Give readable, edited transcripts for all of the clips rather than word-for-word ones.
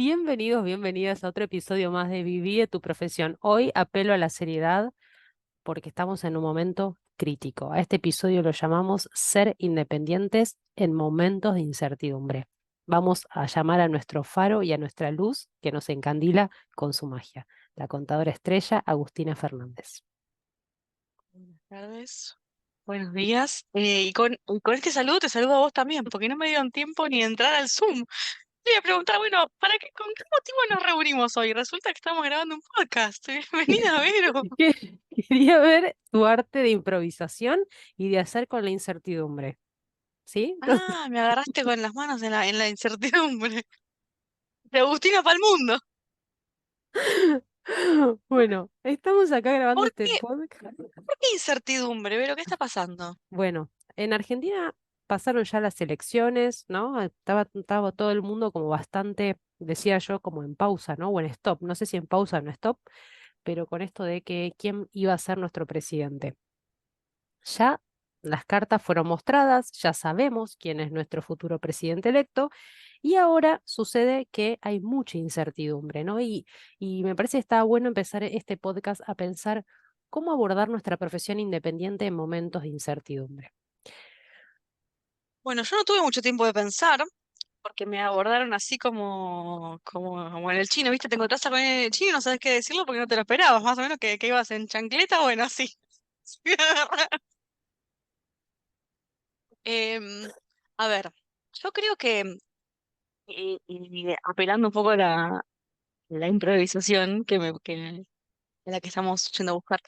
Bienvenidos, bienvenidas a otro episodio más de Viví de tu profesión. Hoy apelo a la seriedad porque estamos en un momento crítico. A este episodio lo llamamos Ser independientes en momentos de incertidumbre. Vamos a llamar a nuestro faro y a nuestra luz que nos encandila con su magia, la contadora estrella Agustina Fernández. Buenas tardes, buenos días. Y con este saludo te saludo a vos también, porque no me dieron tiempo ni de entrar al Zoom. Te iba a preguntar, bueno, ¿con qué motivo nos reunimos hoy? Resulta que estamos grabando un podcast. Bienvenida, Vero. Quería ver tu arte de improvisación y de hacer con la incertidumbre. ¿Sí? Ah, me agarraste con las manos en la incertidumbre. De Agustina para el mundo. Bueno, estamos acá grabando ¿Por este qué? podcast. ¿Por qué incertidumbre, Vero? ¿Qué está pasando? Bueno, en Argentina pasaron ya las elecciones, ¿no? Estaba todo el mundo como bastante, decía yo, como en pausa, ¿no? O en stop. No sé si en pausa o en stop, pero con esto de que quién iba a ser nuestro presidente. Ya las cartas fueron mostradas, ya sabemos quién es nuestro futuro presidente electo, y ahora sucede que hay mucha incertidumbre, ¿no? Y me parece que está bueno empezar este podcast a pensar cómo abordar nuestra profesión independiente en momentos de incertidumbre. Bueno, yo no tuve mucho tiempo de pensar, porque me abordaron así como en el chino, ¿viste? Te encontrás con el chino y no sabes qué decirlo porque no te lo esperabas, más o menos que ibas en chancleta, bueno, así. Em, a ver, yo creo que, y apelando un poco a la improvisación en la que estamos yendo a buscar,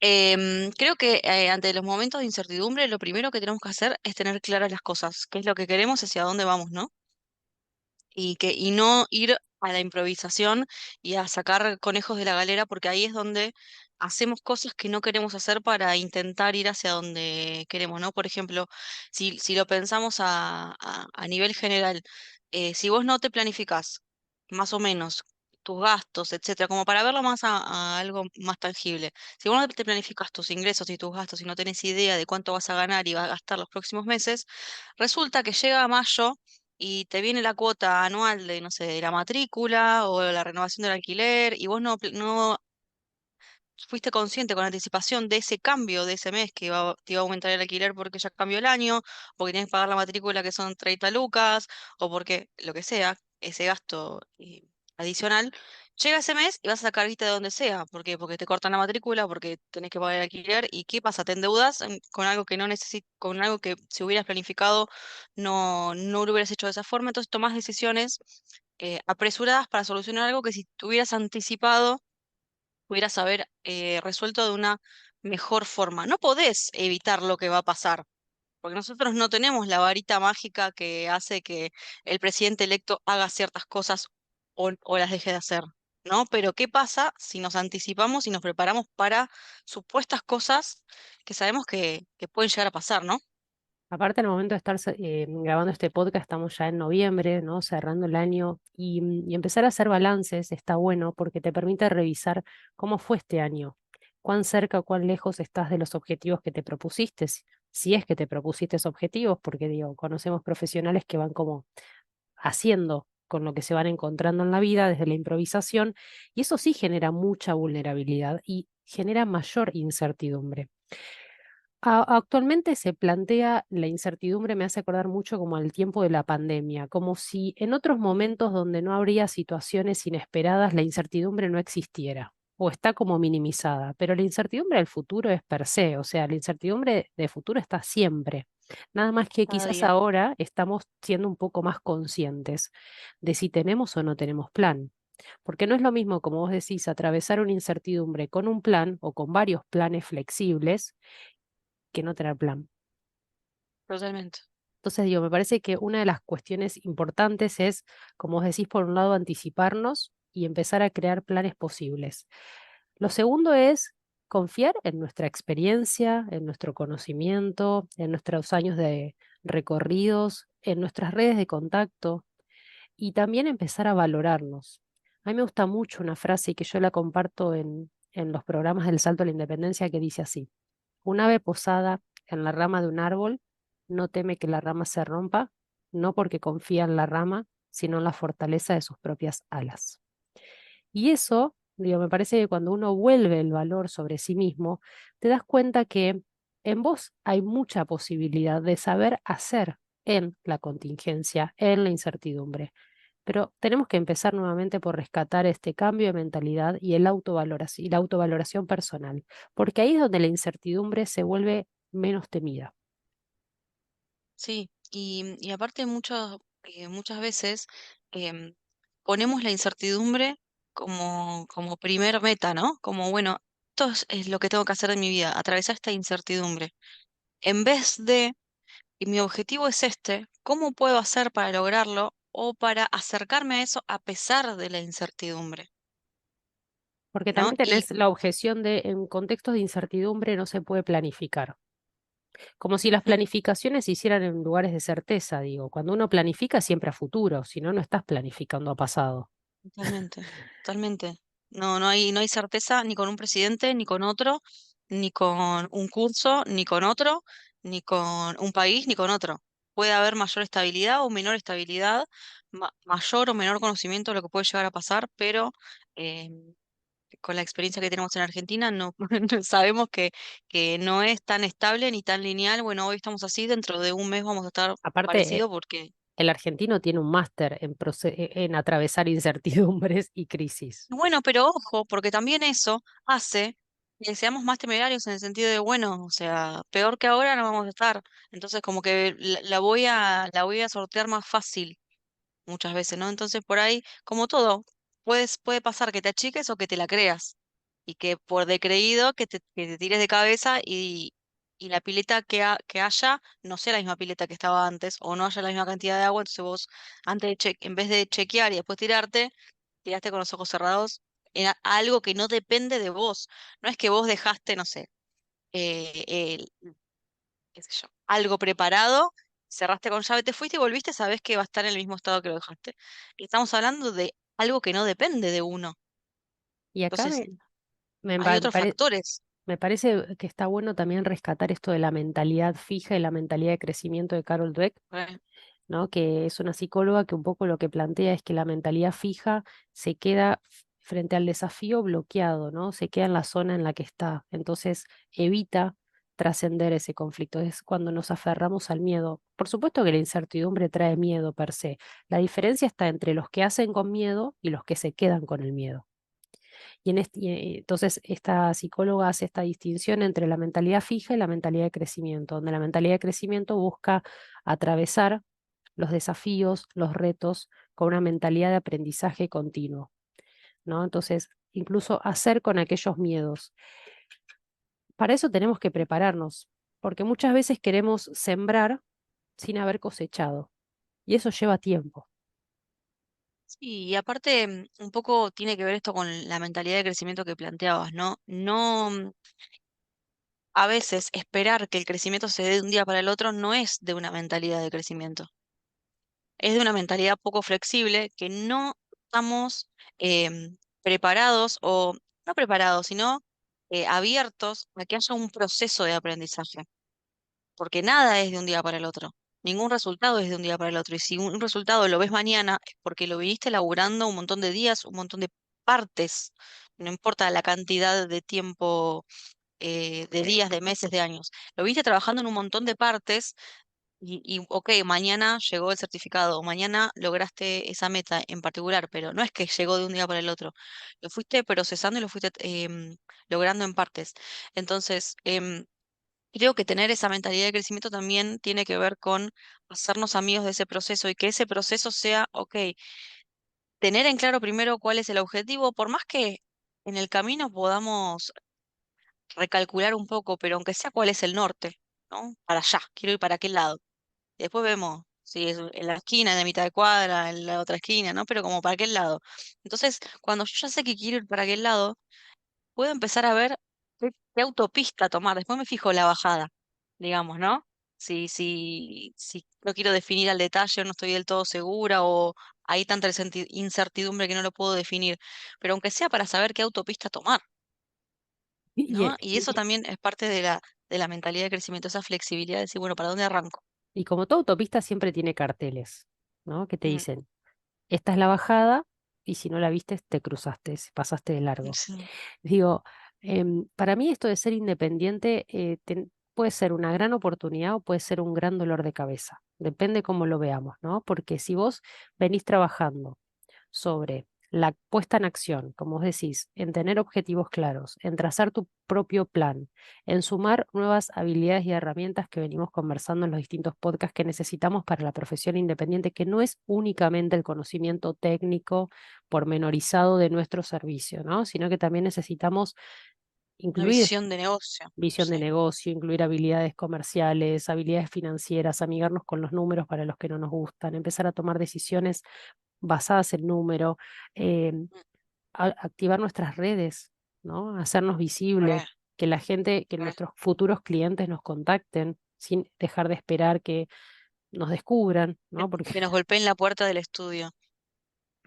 creo que ante los momentos de incertidumbre, lo primero que tenemos que hacer es tener claras las cosas, qué es lo que queremos, hacia dónde vamos, ¿no? Y no ir a la improvisación y a sacar conejos de la galera, porque ahí es donde hacemos cosas que no queremos hacer para intentar ir hacia donde queremos, ¿no? Por ejemplo, si lo pensamos a nivel general, si vos no te planificás más o menos tus gastos, etcétera, como para verlo más a algo más tangible. Si vos no te planificás tus ingresos y tus gastos y no tenés idea de cuánto vas a ganar y vas a gastar los próximos meses, resulta que llega mayo y te viene la cuota anual de, no sé, de la matrícula o la renovación del alquiler y vos no fuiste consciente con anticipación de ese cambio de ese mes que te iba a aumentar el alquiler porque ya cambió el año, porque tienes que pagar la matrícula que son 30 lucas, o porque lo que sea, ese gasto adicional, llega ese mes y vas a sacar vista de donde sea. ¿Por qué? Porque te cortan la matrícula, porque tenés que pagar el alquiler, ¿y qué pasa? Te endeudas con algo que no necesitas, con algo que si hubieras planificado no lo hubieras hecho de esa forma, entonces tomás decisiones apresuradas para solucionar algo que si tuvieras anticipado pudieras haber resuelto de una mejor forma. No podés evitar lo que va a pasar, porque nosotros no tenemos la varita mágica que hace que el presidente electo haga ciertas cosas o las deje de hacer, ¿no? Pero ¿qué pasa si nos anticipamos y nos preparamos para supuestas cosas que sabemos que pueden llegar a pasar, ¿no? Aparte, en el momento de estar grabando este podcast, estamos ya en noviembre, ¿no? Cerrando el año y empezar a hacer balances está bueno porque te permite revisar cómo fue este año, cuán cerca o cuán lejos estás de los objetivos que te propusiste, si es que te propusiste objetivos, porque digo, conocemos profesionales que van como haciendo con lo que se van encontrando en la vida desde la improvisación y eso sí genera mucha vulnerabilidad y genera mayor incertidumbre. Actualmente se plantea la incertidumbre, me hace acordar mucho como al tiempo de la pandemia, como si en otros momentos donde no habría situaciones inesperadas, la incertidumbre no existiera o está como minimizada, pero la incertidumbre del futuro es per se, o sea, la incertidumbre de futuro está siempre. Nada más que Cada quizás día. ahora estamos siendo un poco más conscientes de si tenemos o no tenemos plan. Porque no es lo mismo, como vos decís, atravesar una incertidumbre con un plan o con varios planes flexibles que no tener plan. Totalmente. Entonces, digo, me parece que una de las cuestiones importantes es, como vos decís, por un lado, anticiparnos y empezar a crear planes posibles. Lo segundo es confiar en nuestra experiencia, en nuestro conocimiento, en nuestros años de recorridos, en nuestras redes de contacto y también empezar a valorarnos. A mí me gusta mucho una frase que yo la comparto en los programas del Salto a la Independencia que dice así: un ave posada en la rama de un árbol no teme que la rama se rompa, no porque confía en la rama, sino en la fortaleza de sus propias alas. Y eso, digo, me parece que cuando uno vuelve el valor sobre sí mismo, te das cuenta que en vos hay mucha posibilidad de saber hacer en la contingencia, en la incertidumbre. Pero tenemos que empezar nuevamente por rescatar este cambio de mentalidad y y la autovaloración personal, porque ahí es donde la incertidumbre se vuelve menos temida. Sí, y aparte muchas veces em, ponemos la incertidumbre como primer meta, ¿no? Como, bueno, esto es lo que tengo que hacer en mi vida, atravesar esta incertidumbre. En vez de, y mi objetivo es este, ¿cómo puedo hacer para lograrlo o para acercarme a eso a pesar de la incertidumbre? Porque ¿No? también Y tenés la objeción de en contextos de incertidumbre no se puede planificar. Como si las mm, planificaciones se hicieran en lugares de certeza, digo. Cuando uno planifica siempre a futuro, si no, no estás planificando a pasado. totalmente, totalmente. No hay certeza ni con un presidente, ni con otro, ni con un curso, ni con otro, ni con un país, ni con otro. Puede haber mayor estabilidad o menor estabilidad, mayor o menor conocimiento de lo que puede llegar a pasar, pero eh, con la experiencia que tenemos en Argentina, no, no sabemos que no es tan estable ni tan lineal. Bueno, hoy estamos así, dentro de un mes vamos a estar Aparte, parecido porque el argentino tiene un máster en atravesar incertidumbres y crisis. bueno, pero ojo, porque también eso hace que seamos más temerarios en el sentido de, bueno, o sea, peor que ahora no vamos a estar. Entonces, como que la voy a sortear más fácil muchas veces, ¿no? Entonces, por ahí, como todo, puede pasar que te achiques o que te la creas. Y que por de creído que te tires de cabeza y la pileta que haya no sea la misma pileta que estaba antes, o no haya la misma cantidad de agua, entonces vos, en vez de chequear y después tirarte, tiraste con los ojos cerrados en algo que no depende de vos. No es que vos dejaste, no sé, qué sé yo, algo preparado, cerraste con llave, te fuiste y volviste, sabés que va a estar en el mismo estado que lo dejaste. Y estamos hablando de algo que no depende de uno. Y acá Entonces, me hay pa- otros pare- factores. me parece que está bueno también rescatar esto de la mentalidad fija y la mentalidad de crecimiento de Carol Dweck, ¿no? Que es una psicóloga que un poco lo que plantea es que la mentalidad fija se queda frente al desafío bloqueado, ¿no? Se queda en la zona en la que está. Entonces evita trascender ese conflicto. Es cuando nos aferramos al miedo. Por supuesto que la incertidumbre trae miedo per se. La diferencia está entre los que hacen con miedo y los que se quedan con el miedo. Entonces, esta psicóloga hace esta distinción entre la mentalidad fija y la mentalidad de crecimiento, donde la mentalidad de crecimiento busca atravesar los desafíos, los retos, con una mentalidad de aprendizaje continuo, ¿no? Entonces, incluso hacer con aquellos miedos. Para eso tenemos que prepararnos, porque muchas veces queremos sembrar sin haber cosechado, y eso lleva tiempo. Sí, y aparte, un poco tiene que ver esto con la mentalidad de crecimiento que planteabas, ¿no? No, a veces esperar que el crecimiento se dé de un día para el otro no es de una mentalidad de crecimiento. Es de una mentalidad poco flexible que no estamos preparados o no preparados, sino abiertos a que haya un proceso de aprendizaje, porque nada es de un día para el otro. Ningún resultado es de un día para el otro. Y si un resultado lo ves mañana, es porque lo viniste laburando un montón de días, un montón de partes. No importa la cantidad de tiempo, de días, de meses, de años. Lo viste trabajando en un montón de partes ok, mañana llegó el certificado, o mañana lograste esa meta en particular, pero no es que llegó de un día para el otro. Lo fuiste procesando y lo fuiste logrando en partes. Entonces, creo que tener esa mentalidad de crecimiento también tiene que ver con hacernos amigos de ese proceso y que ese proceso sea, ok, tener en claro primero cuál es el objetivo, por más que en el camino podamos recalcular un poco, pero aunque sea cuál es el norte, ¿no? Para allá, quiero ir para aquel lado. Y después vemos si es en la esquina, en la mitad de cuadra, en la otra esquina, ¿no? Pero como para aquel lado. Entonces, cuando yo ya sé que quiero ir para aquel lado, puedo empezar a ver qué autopista tomar. Después me fijo la bajada, digamos, ¿no? Si no quiero definir al detalle o no estoy del todo segura o hay tanta incertidumbre que no lo puedo definir. Pero aunque sea para saber qué autopista tomar, Y, ¿no? Y eso también es parte de la mentalidad de crecimiento, esa flexibilidad de decir, bueno, ¿para dónde arranco? y como toda autopista siempre tiene carteles, ¿no? Que te Mm, dicen esta es la bajada y si no la viste, te cruzaste, pasaste de largo. Sí, Digo, para mí esto de ser independiente puede ser una gran oportunidad o puede ser un gran dolor de cabeza. Depende cómo lo veamos, ¿no? Porque si vos venís trabajando sobre la puesta en acción, como vos decís, en tener objetivos claros, en trazar tu propio plan, en sumar nuevas habilidades y herramientas que venimos conversando en los distintos podcasts que necesitamos para la profesión independiente, que no es únicamente el conocimiento técnico pormenorizado de nuestro servicio, ¿no? Sino que también necesitamos una incluir visión de negocio. visión de Sí, negocio, incluir habilidades comerciales, habilidades financieras, amigarnos con los números para los que no nos gustan, empezar a tomar decisiones basadas en número, eh, activar nuestras redes, ¿no? Hacernos visibles, re, que la gente, que re. nuestros futuros clientes nos contacten sin dejar de esperar que nos descubran, Que ¿no? Porque que nos golpeen la puerta del estudio.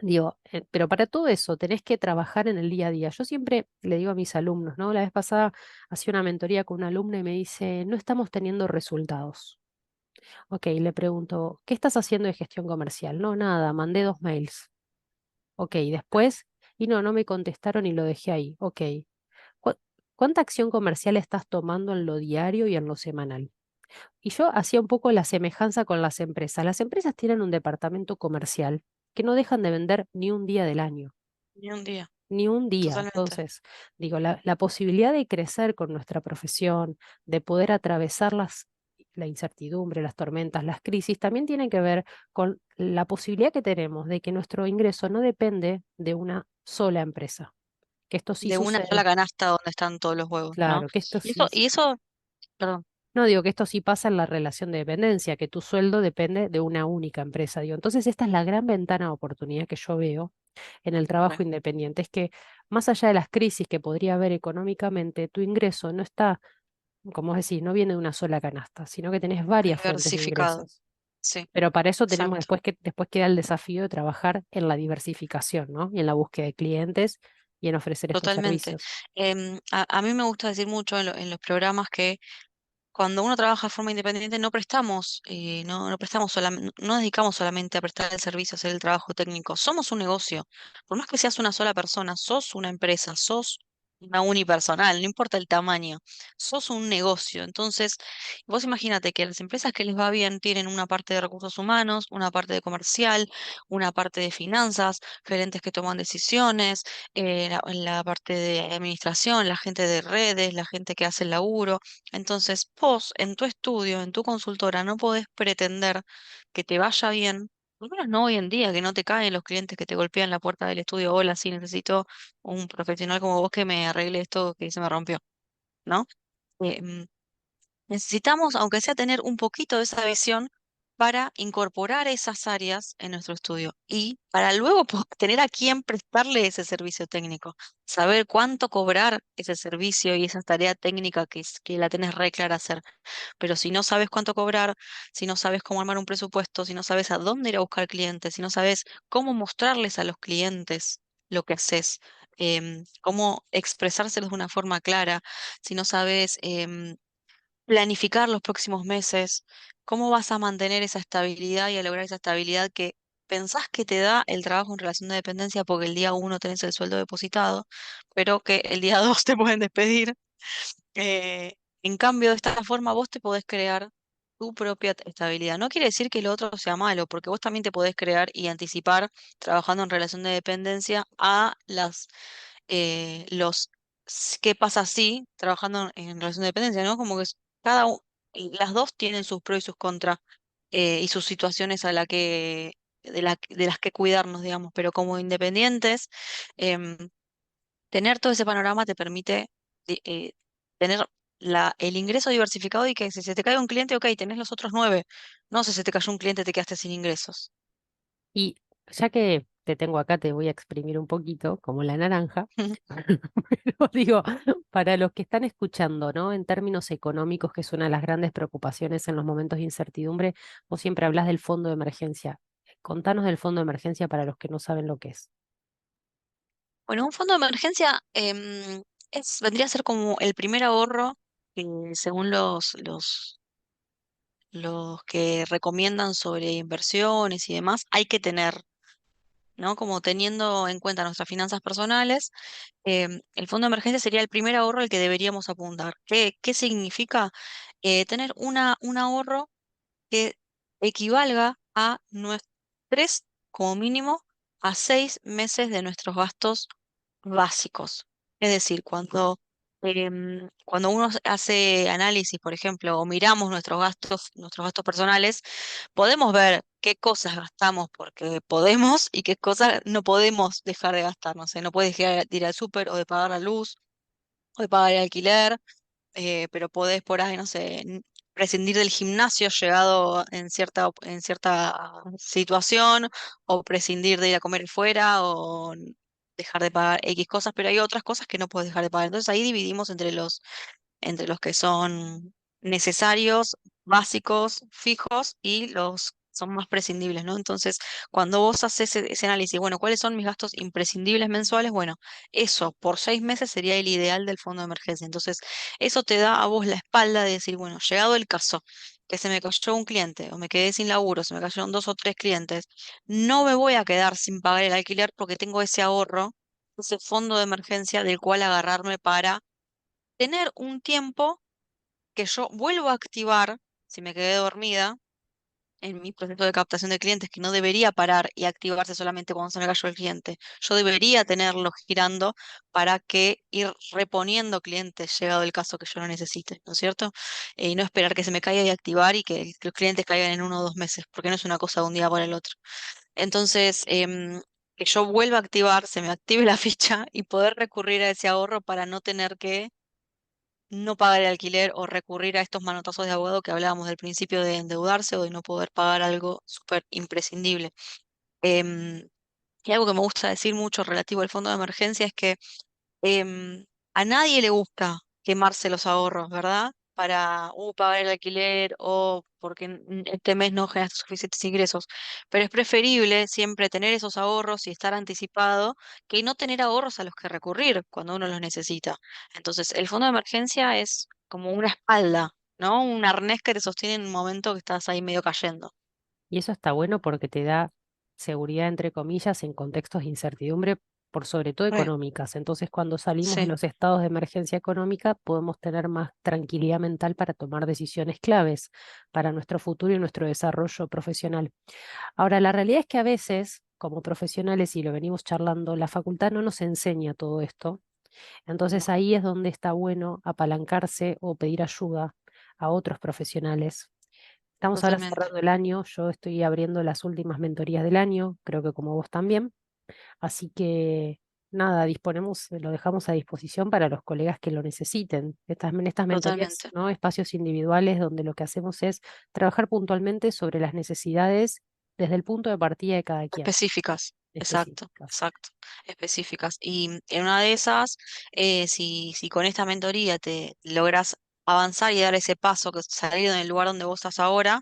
digo, pero para todo eso tenés que trabajar en el día a día. Yo siempre le digo a mis alumnos, ¿no? La vez pasada hacía una mentoría con una alumna y me dice, no estamos teniendo resultados. Ok, le pregunto, ¿qué estás haciendo de gestión comercial? No, nada, mandé 2 mails. Ok, después, y no, no me contestaron y lo dejé ahí. Ok, ¿cu- ¿cuánta acción comercial estás tomando en lo diario y en lo semanal? Y yo hacía un poco la semejanza con las empresas. Las empresas tienen un departamento comercial que no dejan de vender ni un día del año, Ni un día, ni un día. totalmente. Entonces, digo, la posibilidad de crecer con nuestra profesión, de poder atravesar la incertidumbre, las tormentas, las crisis, también tiene que ver con la posibilidad que tenemos de que nuestro ingreso no depende de una sola empresa, que esto sí De una sola sucede, canasta donde están todos los huevos, ¿no? claro, que esto sí. Y eso, perdón, No, digo que esto sí pasa en la relación de dependencia, que tu sueldo depende de una única empresa. Digo, entonces esta es la gran ventana de oportunidad que yo veo en el re, trabajo independiente, es que más allá de las crisis que podría haber económicamente, tu ingreso no está, como vos decís, no viene de una sola canasta, sino que tenés varias fuentes de diversificado. ingresos. Sí, Pero para eso tenemos exacto, después queda el desafío de trabajar en la diversificación, ¿no? Y en la búsqueda de clientes y en ofrecer estos totalmente. servicios. A mí me gusta decir mucho en los programas que cuando uno trabaja de forma independiente no prestamos, no prestamos solamente, no nos dedicamos solamente a prestar el servicio, a hacer el trabajo técnico. Somos un negocio. Por más que seas una sola persona, sos una empresa, sos una unipersonal, no importa el tamaño, sos un negocio. Entonces, vos imagínate que las empresas que les va bien tienen una parte de recursos humanos, una parte de comercial, una parte de finanzas, gerentes que toman decisiones, la parte de administración, la gente de redes, la gente que hace el laburo. Entonces, vos en tu estudio, en tu consultora, no podés pretender que te vaya bien, por lo menos no hoy en día, que no te caen los clientes que te golpean la puerta del estudio. Hola, sí, necesito un profesional como vos que me arregle esto que se me rompió, ¿no? Eh, mm, Necesitamos, aunque sea, tener un poquito de esa visión para incorporar esas áreas en nuestro estudio y para luego tener a quién prestarle ese servicio técnico, saber cuánto cobrar ese servicio y esa tarea técnica que la tenés re clara hacer. Pero si no sabes cuánto cobrar, si no sabes cómo armar un presupuesto, si no sabes a dónde ir a buscar clientes, si no sabes cómo mostrarles a los clientes lo que haces, cómo expresárselos de una forma clara, si no sabes planificar los próximos meses, cómo vas a mantener esa estabilidad y a lograr esa estabilidad que pensás que te da el trabajo en relación de dependencia porque el día uno tenés el sueldo depositado, pero que el día dos te pueden despedir. En cambio, de esta forma vos te podés crear tu propia estabilidad. No quiere decir que lo otro sea malo, porque vos también te podés crear y anticipar trabajando en relación de dependencia a qué pasa si trabajando en relación de dependencia, ¿no? Como que y las dos tienen sus pros y sus contras, y sus situaciones de las que cuidarnos, digamos, pero como independientes, em, tener todo ese panorama te permite tener el ingreso diversificado y que si se te cae un cliente, ok, tenés los otros 9. No, si se te cayó un cliente, te quedaste sin ingresos. Y ya que te tengo acá, te voy a exprimir un poquito, como la naranja. Pero digo, para los que están escuchando, ¿no? En términos económicos, que es una de las grandes preocupaciones en los momentos de incertidumbre, vos siempre hablas del fondo de emergencia. Contanos del fondo de emergencia para los que no saben lo que es. Bueno, un fondo de emergencia vendría a ser como el primer ahorro que según los que recomiendan sobre inversiones y demás, hay que tener. ¿no? Como teniendo en cuenta nuestras finanzas personales, el fondo de emergencia sería el primer ahorro al que deberíamos apuntar. ¿Qué significa? Tener un ahorro que equivalga a tres, como mínimo, a 6 meses de nuestros gastos básicos. Es decir, cuando uno hace análisis, por ejemplo, o miramos nuestros gastos personales, podemos ver qué cosas gastamos porque podemos y qué cosas no podemos dejar de gastar. No sé, no puedes dejar de ir al súper o de pagar la luz o de pagar el alquiler, pero podés por ahí, no sé, prescindir del gimnasio llegado en cierta situación, o prescindir de ir a comer fuera, o dejar de pagar X cosas, pero hay otras cosas que no puedes dejar de pagar. Entonces ahí dividimos entre los que son necesarios, básicos, fijos y los que son más prescindibles, ¿no? Entonces, cuando vos haces ese análisis, bueno, ¿cuáles son mis gastos imprescindibles mensuales? Bueno, eso por 6 meses sería el ideal del fondo de emergencia. Entonces, eso te da a vos la espalda de decir, bueno, llegado el caso, que se me cayó un cliente o me quedé sin laburo, se me cayeron dos o tres clientes, no me voy a quedar sin pagar el alquiler porque tengo ese ahorro, ese fondo de emergencia del cual agarrarme para tener un tiempo que yo vuelvo a activar si me quedé dormida en mi proceso de captación de clientes, que no debería parar y activarse solamente cuando se me cayó el cliente. Yo debería tenerlo girando para que ir reponiendo clientes llegado el caso que yo lo necesite, ¿no es cierto? Y no esperar que se me caiga y activar y que los clientes caigan en 1 o 2 meses, porque no es una cosa de un día para el otro. Entonces, que yo vuelva a activar, se me active la ficha y poder recurrir a ese ahorro para no tener que no pagar el alquiler o recurrir a estos manotazos de abogado que hablábamos del principio de endeudarse o de no poder pagar algo súper imprescindible. Em, y algo que me gusta decir mucho relativo al fondo de emergencia es que a nadie le gusta quemarse los ahorros, ¿verdad? Para pagar el alquiler o porque este mes no generaste suficientes ingresos. Pero es preferible siempre tener esos ahorros y estar anticipado que no tener ahorros a los que recurrir cuando uno los necesita. Entonces, el fondo de emergencia es como una espalda, ¿no? Un arnés que te sostiene en un momento que estás ahí medio cayendo. Y eso está bueno porque te da seguridad, entre comillas, en contextos de incertidumbre, por sobre todo Re, económicas. Entonces, cuando salimos de sí, los estados de emergencia económica, podemos tener más tranquilidad mental para tomar decisiones claves para nuestro futuro y nuestro desarrollo profesional. Ahora, la realidad es que a veces, como profesionales, y lo venimos charlando, la facultad no nos enseña todo esto. Entonces, no, ahí es donde está bueno apalancarse o pedir ayuda a otros profesionales. Estamos ahora totalmente. cerrando el año, yo estoy abriendo las últimas mentorías del año, creo que como vos también, así que nada, disponemos, lo dejamos a disposición para los colegas que lo necesiten. En estas mentorías, Totalmente. ¿no? Espacios individuales donde lo que hacemos es trabajar puntualmente sobre las necesidades desde el punto de partida de cada quien, Específicas, exacto, específicas. exacto, específicas. Y en una de esas, si con esta mentoría te logras avanzar y dar ese paso, que salir del lugar donde vos estás ahora,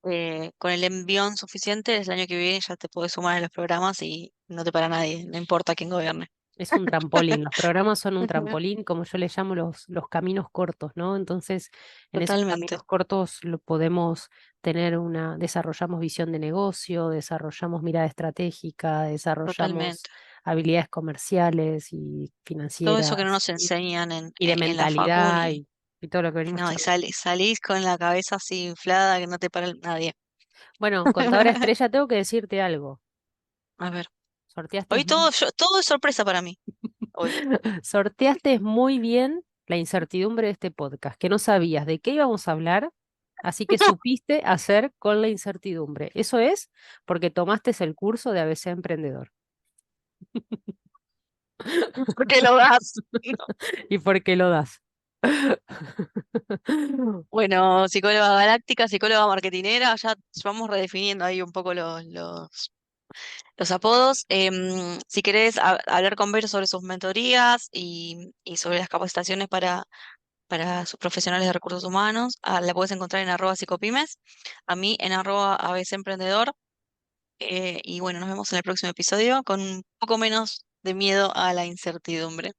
con el envión suficiente, el año que viene ya te podés sumar a los programas y no te para nadie, no importa quién gobierne. Es un trampolín, los programas son un trampolín, como yo les llamo los caminos cortos, ¿no? Entonces, en esos Totalmente, caminos cortos lo podemos tener desarrollamos visión de negocio, desarrollamos mirada estratégica, desarrollamos totalmente. habilidades comerciales y Todo eso que no financieras nos enseñan en, y de en la facu mentalidad y todo lo que y venimos no, y charlando. salís con la cabeza así inflada que no te para nadie. Bueno, contadora estrella, tengo que decirte algo. A ver, Sorteaste hoy todo es sorpresa para mí, hoy. Sorteaste muy bien la incertidumbre de este podcast, que no sabías de qué íbamos a hablar, así que supiste hacer con la incertidumbre. Eso es porque tomaste el curso de ABC Emprendedor ¿Por qué lo das? y porque lo das. Bueno, psicóloga galáctica, psicóloga marketinera, ya vamos redefiniendo ahí un poco los apodos. Si querés hablar con Vero sobre sus mentorías y sobre las capacitaciones para sus profesionales de recursos humanos, la puedes encontrar en @psicopymes, a mí en @abcemprendedor. Y bueno, nos vemos en el próximo episodio con un poco menos de miedo a la incertidumbre.